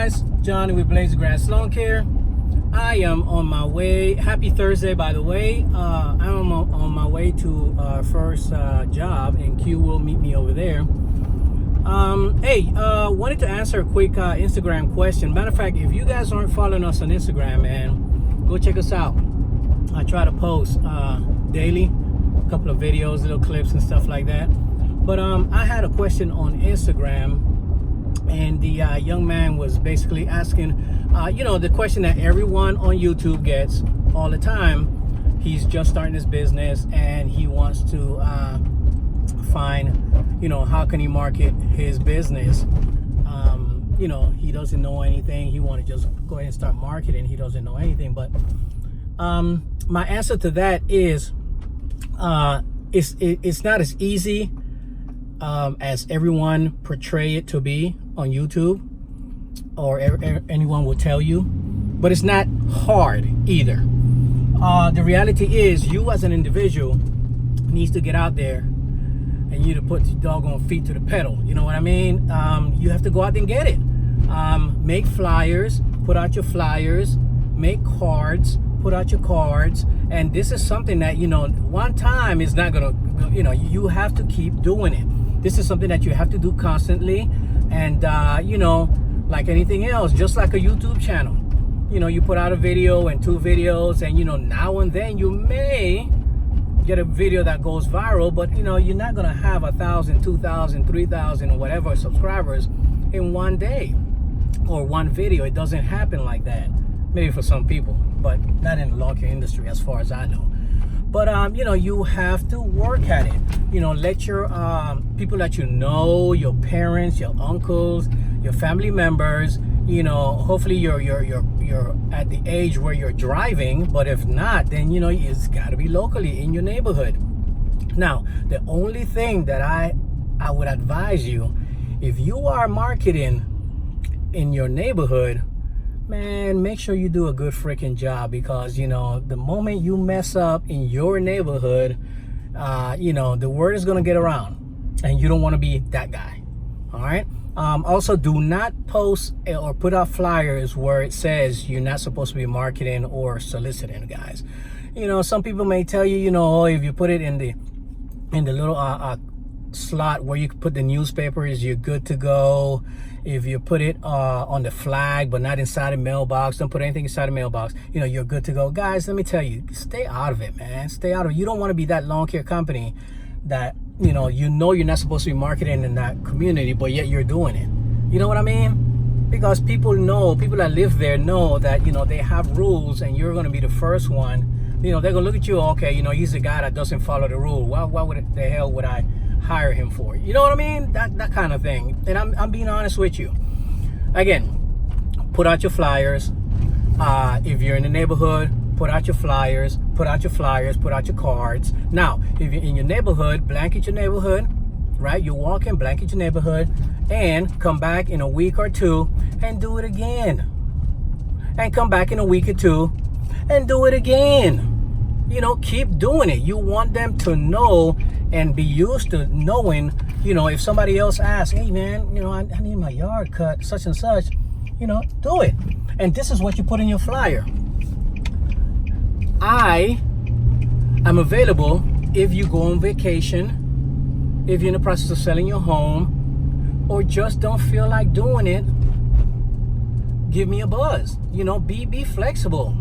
guys, Johnny with Blaze Grass Lawn Care. I am on my way. Happy Thursday, by the way. I'm on my way to our first job, and Q will meet me over there. Wanted to answer a quick Instagram question. Matter of fact, if you guys aren't following us on Instagram, man, go check us out. I try to post daily, a couple of videos, little clips and stuff like that. But I had a question on Instagram, and the young man was basically asking, the question that everyone on YouTube gets all the time. He's just starting his business, and he wants to find, how can he market his business? He doesn't know anything. He want to just go ahead and start marketing. He doesn't know anything. But my answer to that is, it's not as easy as everyone portray it to be on YouTube, or anyone will tell you, but it's not hard either. The reality is, you as an individual needs to get out there, and you to put your doggone feet to the pedal. You know what I mean? You have to go out there and get it. Make flyers, put out your flyers. Make cards, put out your cards. And this is something that, one time is not gonna, you have to keep doing it. This is something that you have to do constantly. And, like anything else, just like a YouTube channel, you put out a video and 2 videos, and, now and then you may get a video that goes viral, but, you're not going to have 1,000, 2,000, 3,000 or whatever subscribers in one day or one video. It doesn't happen like that. Maybe for some people, but not in the lawn care industry as far as I know. But, you have to work at it. Let your people that your parents, your uncles, your family members, hopefully you're at the age where you're driving. But if not, then, it's got to be locally in your neighborhood. Now, the only thing that I would advise you, if you are marketing in your neighborhood, man, make sure you do a good freaking job, because, the moment you mess up in your neighborhood, the word is going to get around, and you don't want to be that guy. All right. Also, do not post or put out flyers where it says you're not supposed to be marketing or soliciting, guys. Some people may tell you, if you put it in the little slot where you put the newspapers, you're good to go. If you put it on the flag but not inside the mailbox, don't put anything inside the mailbox, you're good to go. Guys, let me tell you, stay out of it, man. Stay out of it. You don't want to be that lawn care company that you're not supposed to be marketing in that community, but yet you're doing it. You know what I mean? Because people that live there know that they have rules, and you're going to be the first one. They're going to look at you, okay, he's a guy that doesn't follow the rule. Why the hell would I hire him for? You know what I mean? That kind of thing. And I'm being honest with you. Again, put out your flyers. If you're in the neighborhood, put out your flyers, put out your cards. Now, if you're in your neighborhood, blanket your neighborhood, right? You're walking, blanket your neighborhood, and come back in a week or 2 and do it again. And come back in a week or 2 and do it again. Keep doing it. You want them to know and be used to knowing, if somebody else asks, hey man, I need my yard cut, such and such, do it. And this is what you put in your flyer. I am available if you go on vacation, if you're in the process of selling your home, or just don't feel like doing it. Give me a buzz. Be flexible.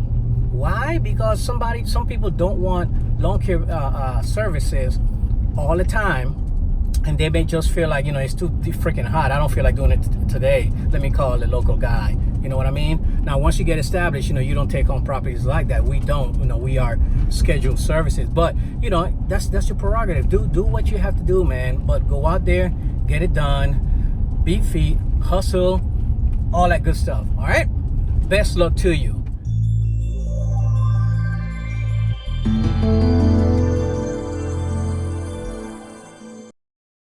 Why? Because some people don't want lawn care services all the time, and they may just feel like, it's too freaking hot. I don't feel like doing it today. Let me call the local guy. You know what I mean? Now, once you get established, you don't take on properties like that. We don't. We are scheduled services. But that's your prerogative. Do what you have to do, man. But go out there, get it done, beat feet, hustle, all that good stuff. All right. Best luck to you.